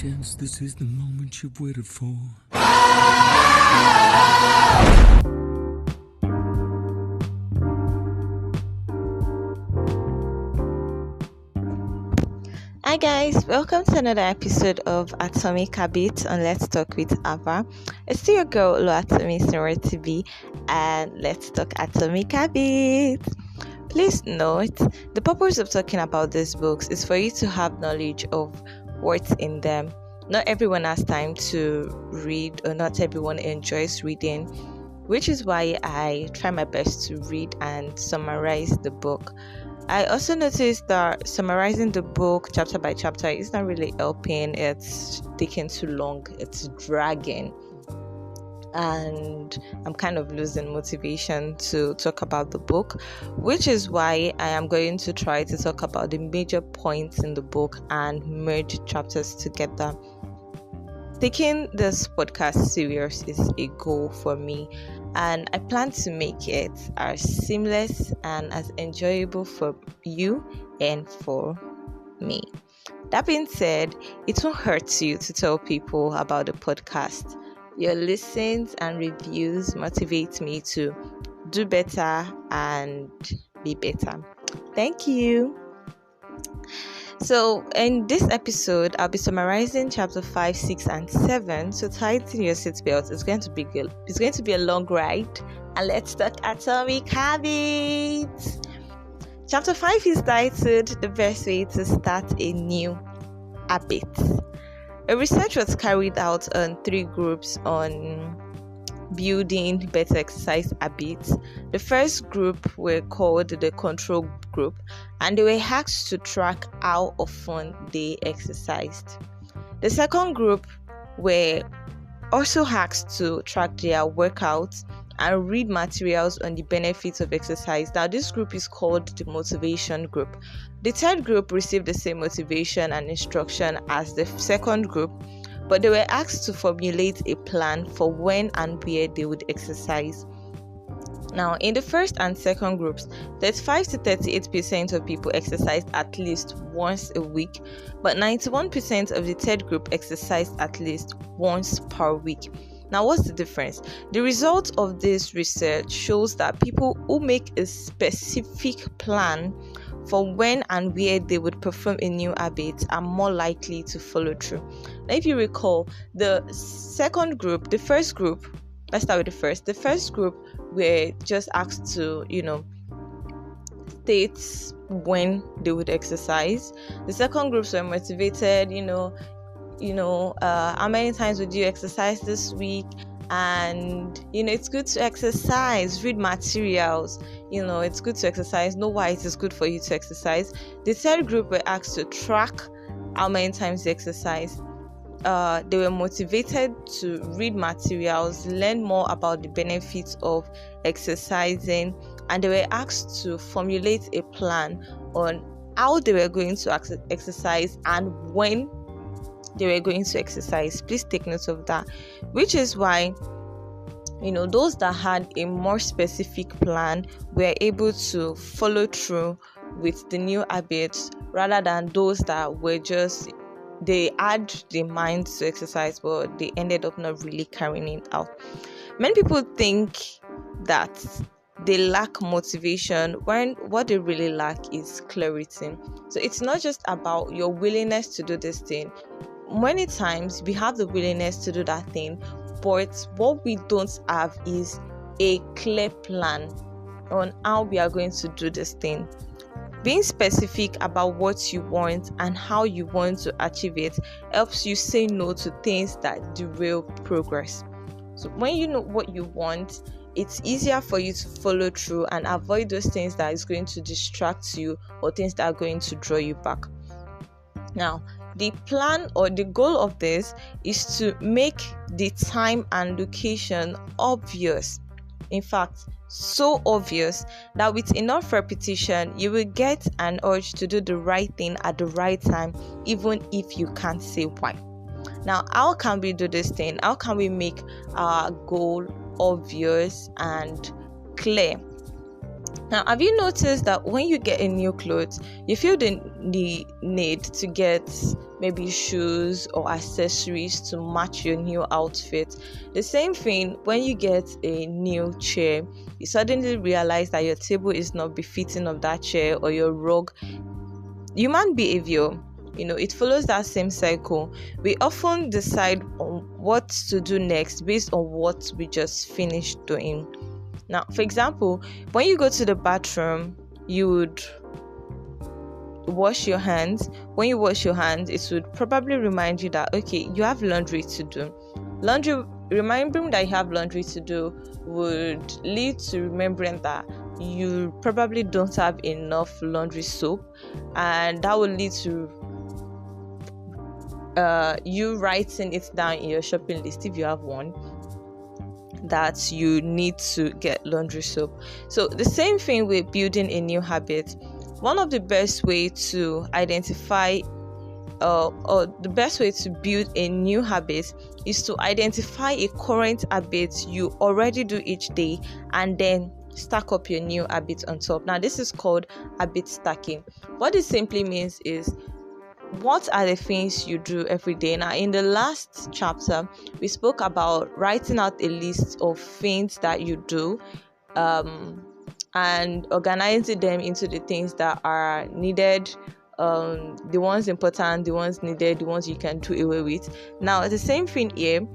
chance, this is the moment you've waited for. Hi guys, welcome to another episode of Atomic Habits on Let's Talk with Ava. It's still your girl Oluwatomi TV, and let's talk Atomic Habits. Please note, the purpose of talking about these books is for you to have knowledge of what's in them. Not everyone has time to read, or not everyone enjoys reading, which is why I try my best to read and summarize the book. I also noticed that summarizing the book chapter by chapter is not really helping. It's taking too long, it's dragging, and I'm kind of losing motivation to talk about the book, which is why I am going to try to talk about the major points in the book and merge chapters together. Taking this podcast serious is a goal for me, and I plan to make it as seamless and as enjoyable for you and for me. That being said, it won't hurt you to tell people about the podcast. Your listens and reviews motivate me to do better and be better. Thank you. So in this episode, I'll be summarizing chapter 5, 6, and 7. So tighten your seatbelt. It's going to be a long ride. And let's talk Atomic Habits. Chapter 5 is titled "The Best Way to Start a New Habit." A research was carried out on 3 groups on building better exercise habits. The first group were called the control group, and they were asked to track how often they exercised. The second group were also asked to track their workouts and read materials on the benefits of exercise. Now, this group is called the motivation group. The third group received the same motivation and instruction as the second group, but they were asked to formulate a plan for when and where they would exercise. Now, in the first and second groups, 35 to 38% of people exercised at least once a week, but 91% of the third group exercised at least once per week. Now, what's the difference? The result of this research shows that people who make a specific plan for when and where they would perform a new habit are more likely to follow through. Now, if you recall, the first group were just asked to, state when they would exercise. The second groups were motivated, how many times would you exercise this week? And it's good to exercise, read materials, it's good to exercise, know why it is good for you to exercise. The third group were asked to track how many times they exercise. They were motivated to read materials, learn more about the benefits of exercising, and they were asked to formulate a plan on how they were going to exercise and when they were going to exercise. Please take note of that, which is why those that had a more specific plan were able to follow through with the new habits, rather than those that were they had the mind to exercise, but they ended up not really carrying it out. Many people think that they lack motivation when what they really lack is clarity. So it's not just about your willingness to do this thing. Many times we have the willingness to do that thing, but what we don't have is a clear plan on how we are going to do this thing. Being specific about what you want and how you want to achieve it helps you say no to things that derail progress. So when you know what you want, it's easier for you to follow through and avoid those things that is going to distract you or things that are going to draw you back. Now, the plan or the goal of this is to make the time and location obvious. In fact, so obvious that with enough repetition, you will get an urge to do the right thing at the right time, even if you can't say why. Now, how can we do this thing? How can we make our goal obvious and clear? Now, have you noticed that when you get a new clothes, you feel the need to get maybe shoes or accessories to match your new outfit? The same thing when you get a new chair, you suddenly realize that your table is not befitting of that chair, or your rug. Human behavior, it follows that same cycle. We often decide on what to do next based on what we just finished doing. Now, for example, when you go to the bathroom, you would wash your hands. When you wash your hands, it would probably remind you that, okay, you have laundry to do. Remembering that you have laundry to do would lead to remembering that you probably don't have enough laundry soap, and that will lead to you writing it down in your shopping list, if you have one, that you need to get laundry soap. So the same thing with building a new habit. One of the best way to identify or the best way to build a new habit is to identify a current habit you already do each day and then stack up your new habit on top. Now, this is called habit stacking. What this simply means is, what are the things you do every day? Now, in the last chapter, we spoke about writing out a list of things that you do and organizing them into the things that are needed, the ones important, the ones needed, the ones you can do away with. Now, the same thing here.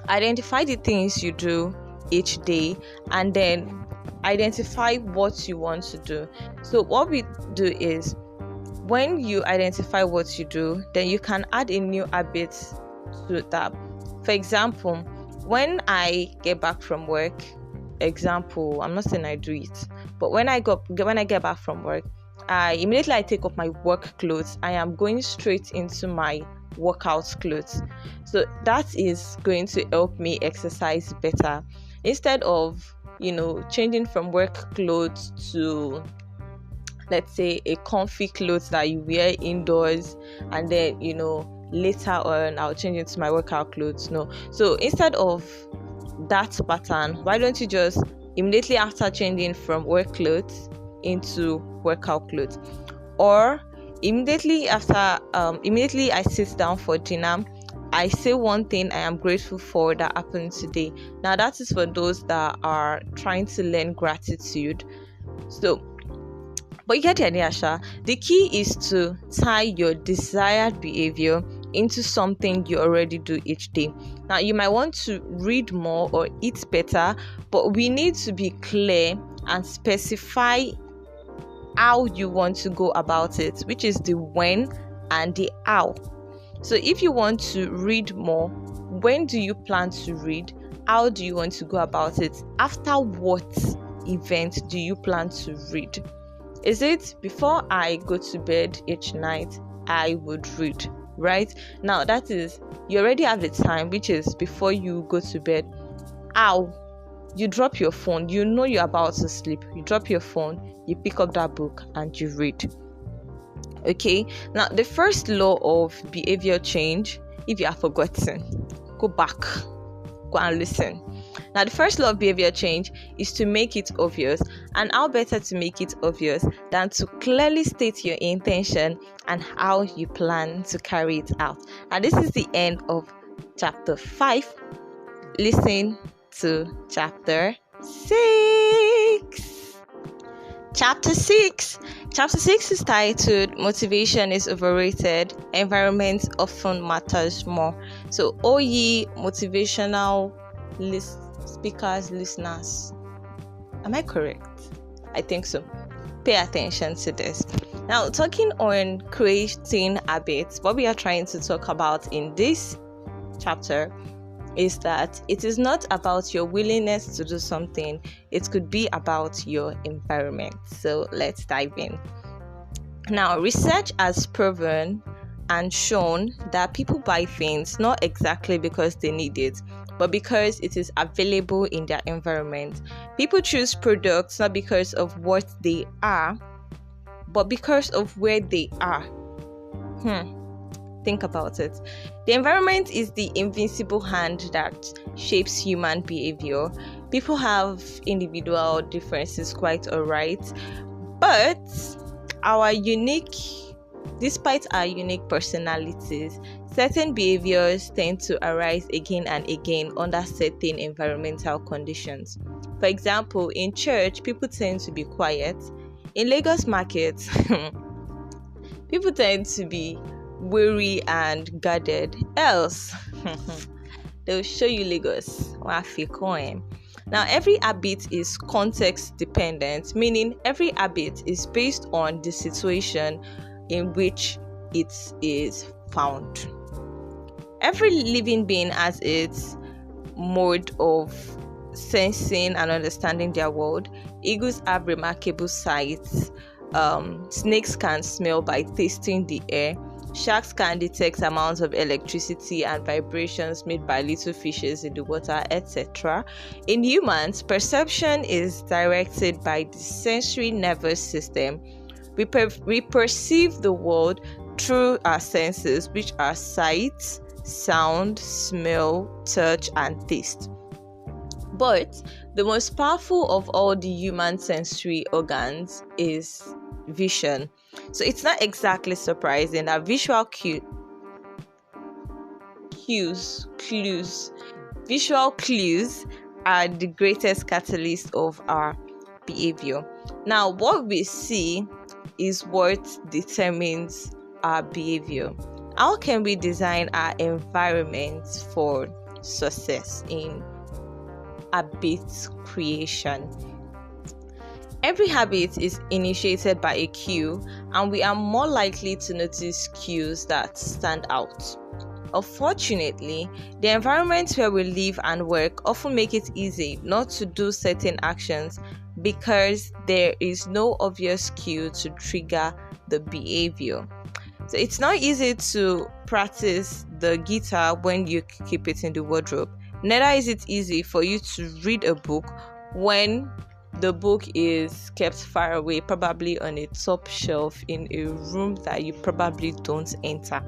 Identify the things you do each day and then identify what you want to do. So what we do is, when you identify what you do, then you can add a new habit to that. For example, when I get back from work, I'm not saying I do it, but when I get back from work, I immediately take off my work clothes. I am going straight into my workout clothes. So that is going to help me exercise better, instead of changing from work clothes to, let's say, a comfy clothes that you wear indoors, and then later on I'll change into my workout clothes. No. So instead of that pattern, why don't you just immediately after changing from work clothes into workout clothes, or immediately I sit down for dinner, I say one thing I am grateful for that happened today. Now, that is for those that are trying to learn gratitude. So, but you get the idea, Sha. The key is to tie your desired behavior into something you already do each day. Now, you might want to read more or eat better, but we need to be clear and specify how you want to go about it, which is the when and the how. So if you want to read more, when do you plan to read? How do you want to go about it? After what event do you plan to read? Is it before I go to bed each night I would read, right? Now, that is, you already have the time, which is before you go to bed. How? You drop your phone, you're about to sleep, you drop your phone, you pick up that book and you read. Okay, now the first law of behavior change, if you have forgotten, go back, go and listen. Now, the first law of behavior change is to make it obvious, and how better to make it obvious than to clearly state your intention and how you plan to carry it out. And this is the end of chapter 5. Listen to chapter 6. Chapter 6 is titled Motivation is Overrated, Environment Often Matters More. So, all ye motivational speakers, listeners, am I correct? I think so. Pay attention to this. Now, talking on creating habits, what we are trying to talk about in this chapter is that it is not about your willingness to do something, it could be about your environment. So let's dive in. Now, research has proven and shown that people buy things not exactly because they need it, but because it is available in their environment. People choose products not because of what they are, but because of where they are. Think about it. The environment is the invisible hand that shapes human behavior. People have individual differences, quite alright, but despite our unique personalities, certain behaviors tend to arise again and again under certain environmental conditions. For example, in church, people tend to be quiet. In Lagos market, people tend to be wary and guarded. Else, they'll show you Lagos. Now, every habit is context dependent, meaning every habit is based on the situation in which it is found. Every living being has its mode of sensing and understanding their world. Eagles have remarkable sights. Snakes can smell by tasting the air. Sharks can detect amounts of electricity and vibrations made by little fishes in the water, etc. In humans, perception is directed by the sensory nervous system. We perceive the world through our senses, which are sight, sound, smell, touch, and taste. But the most powerful of all the human sensory organs is vision. So it's not exactly surprising that visual clues are the greatest catalyst of our behavior. Now, what we see is what determines our behavior. How can we design our environment for success in habit creation? Every habit is initiated by a cue, and we are more likely to notice cues that stand out. Unfortunately, the environments where we live and work often make it easy not to do certain actions because there is no obvious cue to trigger the behavior. So it's not easy to practice the guitar when you keep it in the wardrobe. Neither is it easy for you to read a book when the book is kept far away, probably on a top shelf in a room that you probably don't enter.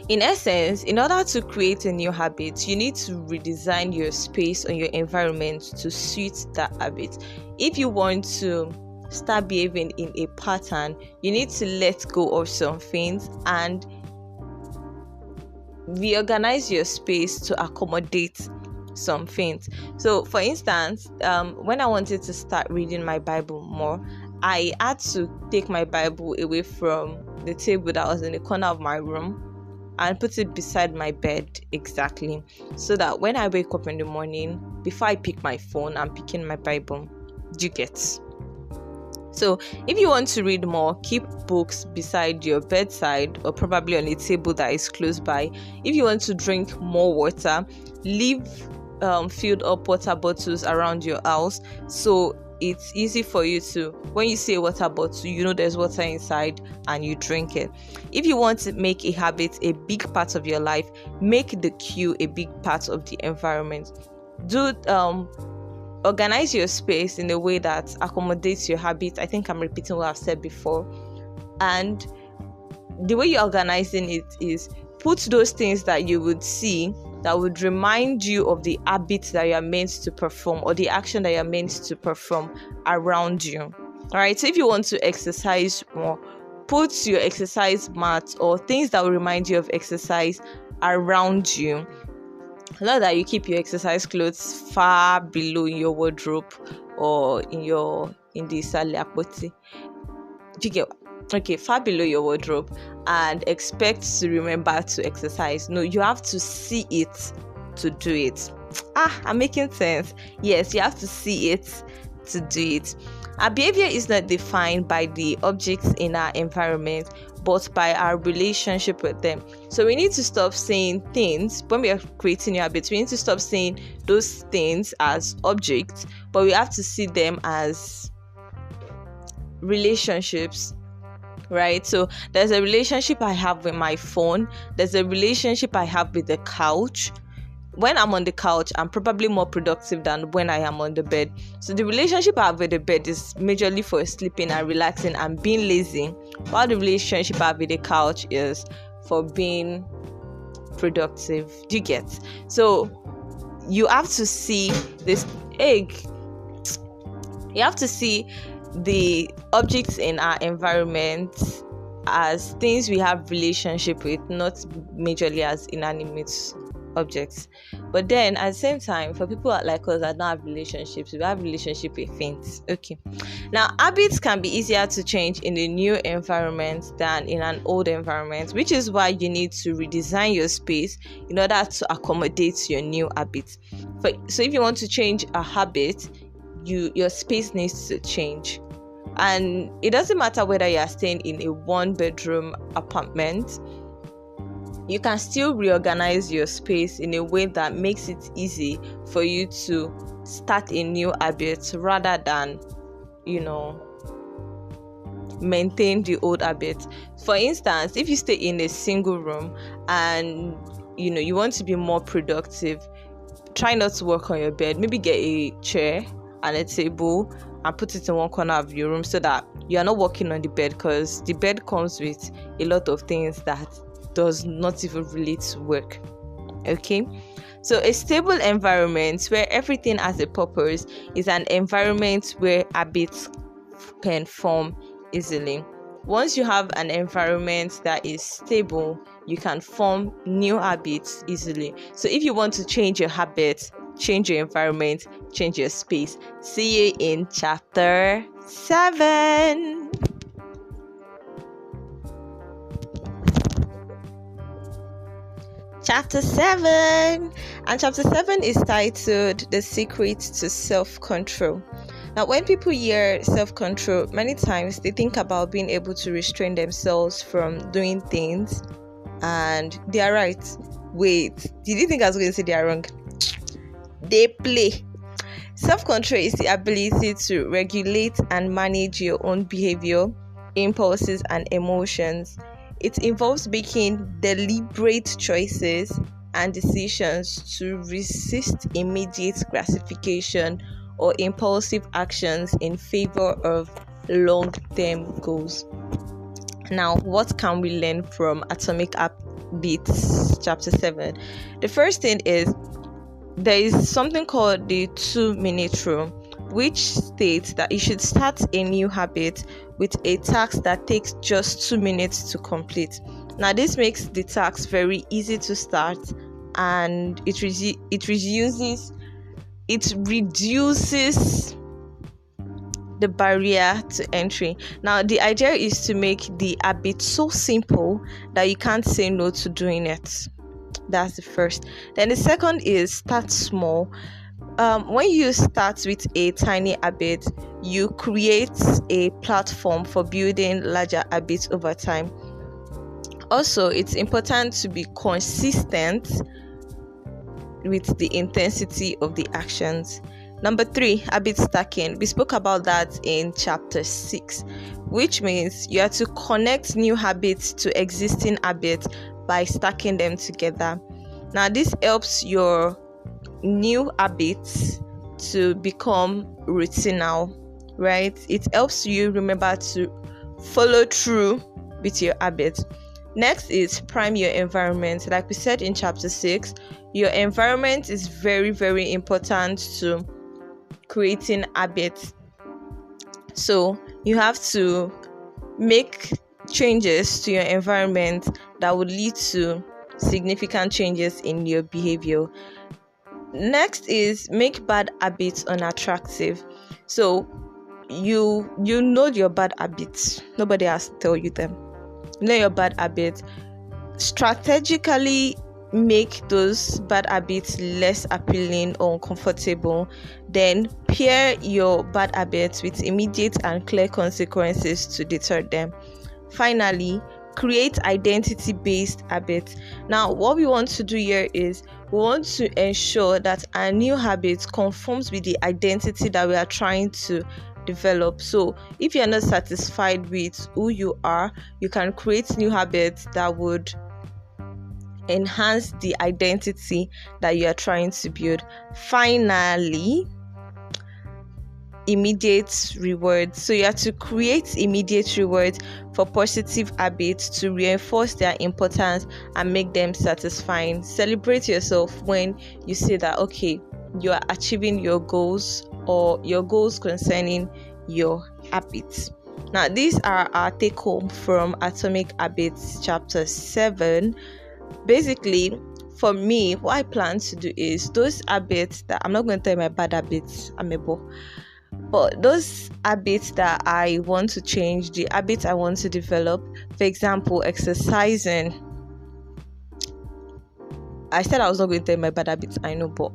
In essence, in order to create a new habit, you need to redesign your space or your environment to suit that habit. If you want to start behaving in a pattern, you need to let go of some things and reorganize your space to accommodate some things. So for instance, when I wanted to start reading my Bible more, I had to take my Bible away from the table that was in the corner of my room and put it beside my bed, exactly, so that when I wake up in the morning, before I pick my phone, I'm picking my Bible. Do you get? So if you want to read more, keep books beside your bedside or probably on a table that is close by. If you want to drink more water, leave filled up water bottles around your house, so it's easy for you to, when you see a water bottle, you know there's water inside and you drink it. If you want to make a habit a big part of your life, make the cue a big part of the environment. Organize your space in a way that accommodates your habit. I think I'm repeating what I've said before. And the way you're organizing it is put those things that you would see that would remind you of the habit that you are meant to perform or the action that you are meant to perform around you. All right. So if you want to exercise more, put your exercise mat or things that will remind you of exercise around you. Not that you keep your exercise clothes far below in your wardrobe or in the saliapoti. Do you get? Okay, far below your wardrobe and expect to remember to exercise. No, you have to see it to do it. I'm making sense. Yes, you have to see it to do it. Our behavior is not defined by the objects in our environment, but by our relationship with them. So we need to stop saying things when we are creating new habits. We need to stop saying those things as objects, but we have to see them as relationships. Right? So there's a relationship I have with my phone. There's a relationship I have with the couch. When I'm on the couch, I'm probably more productive than when I am on the bed. So the relationship I have with the bed is majorly for sleeping and relaxing and being lazy, while the relationship I have with the couch is for being productive. Do you get? So you have to see this egg. You have to see the objects in our environment as things we have relationship with, not majorly as inanimate objects. But then at the same time, for people like us that don't have relationships, we have relationship with things. Okay, now habits can be easier to change in a new environment than in an old environment, which is why you need to redesign your space in order to accommodate your new habits. So if you want to change a habit, your space needs to change. And it doesn't matter whether you are staying in a 1-bedroom apartment, you can still reorganize your space in a way that makes it easy for you to start a new habit rather than, maintain the old habit. For instance, if you stay in a single room and you want to be more productive, try not to work on your bed. Maybe get a chair and a table and put it in one corner of your room so that you are not working on the bed, because the bed comes with a lot of things that does not even relate to work. Okay, so a stable environment where everything has a purpose is an environment where habits can form easily. Once you have an environment that is stable, you can form new habits easily. So if you want to change your habits, change your environment, change your space. See you in chapter 7. Chapter 7, and chapter 7 is titled The Secret to Self-Control. Now, when people hear self-control, many times they think about being able to restrain themselves from doing things, and they are right. Wait, did you think I was going to say they are wrong? They play. Self-control is the ability to regulate and manage your own behavior, impulses, and emotions. It involves making deliberate choices and decisions to resist immediate gratification or impulsive actions in favor of long-term goals. Now, what can we learn from Atomic Habits, chapter 7? The first thing is there is something called the 2-minute rule, which states that you should start a new habit with a task that takes just 2 minutes to complete. Now, this makes the task very easy to start, and it reduces the barrier to entry. Now, the idea is to make the habit so simple that you can't say no to doing it. That's the first. Then the second is start small. When you start with a tiny habit, you create a platform for building larger habits over time. Also, it's important to be consistent with the intensity of the actions. Number 3, habit stacking. We spoke about that in chapter 6, which means you have to connect new habits to existing habits by stacking them together. Now, this helps your new habits to become routinal, right? It helps you remember to follow through with your habits. Next is prime your environment. Like we said in chapter 6, your environment is very, very important to creating habits. So you have to make changes to your environment that would lead to significant changes in your behavior. Next is make bad habits unattractive. So you know your bad habits. Nobody has to tell you them. Know your bad habits. Strategically make those bad habits less appealing or uncomfortable. Then pair your bad habits with immediate and clear consequences to deter them. Finally, create identity-based habits. Now, what we want to do here is we want to ensure that our new habit conforms with the identity that we are trying to develop. So if you're not satisfied with who you are, you can create new habits that would enhance the identity that you are trying to build. Finally, immediate rewards. So you have to create immediate rewards for positive habits to reinforce their importance and make them satisfying. Celebrate yourself when you say that, okay, you are achieving your goals or your goals concerning your habits. Now, these are our take home from Atomic Habits chapter 7. Basically, for me, what I plan to do is those habits that I'm not going to tell you my bad habits, but those habits that I want to change, the habits I want to develop, for example, exercising. I said I was not going to tell you my bad habits, I know, but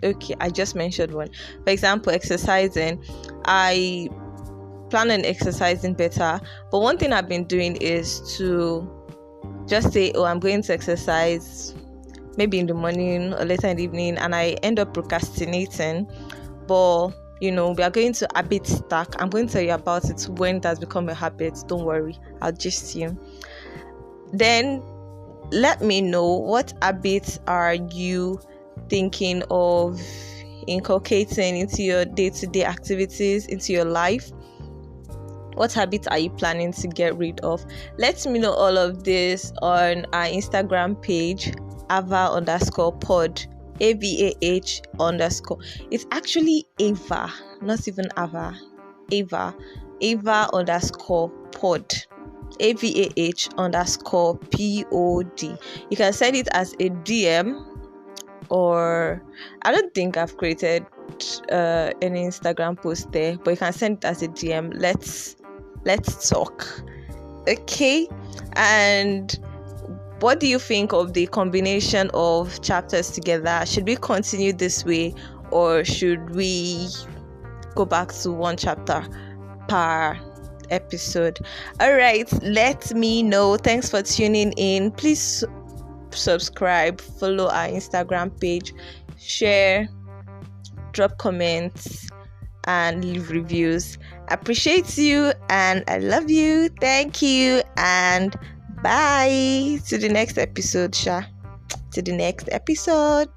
okay, I just mentioned one. For example, exercising. I plan on exercising better, but one thing I've been doing is to just say, oh, I'm going to exercise maybe in the morning or later in the evening, and I end up procrastinating. But we are going to habit stack. I'm going to tell you about it when it has become a habit. Don't worry, I'll gist you. Then let me know, what habits are you thinking of inculcating into your day-to-day activities, into your life? What habits are you planning to get rid of? Let me know all of this on our Instagram page, ava_pod, AVAH_. It's actually Ava, not even Ava. Ava_pod, AVAH_pod. You can send it as a DM, or I don't think I've created an Instagram post there, but you can send it as a DM. Let's talk. Okay? And what do you think of the combination of chapters together? Should we continue this way, or should we go back to one chapter per episode? All right, let me know. Thanks for tuning in. Please subscribe, follow our Instagram page, share, drop comments, and leave reviews. Appreciate you, and I love you. Thank you, and bye. To the next episode, To the next episode.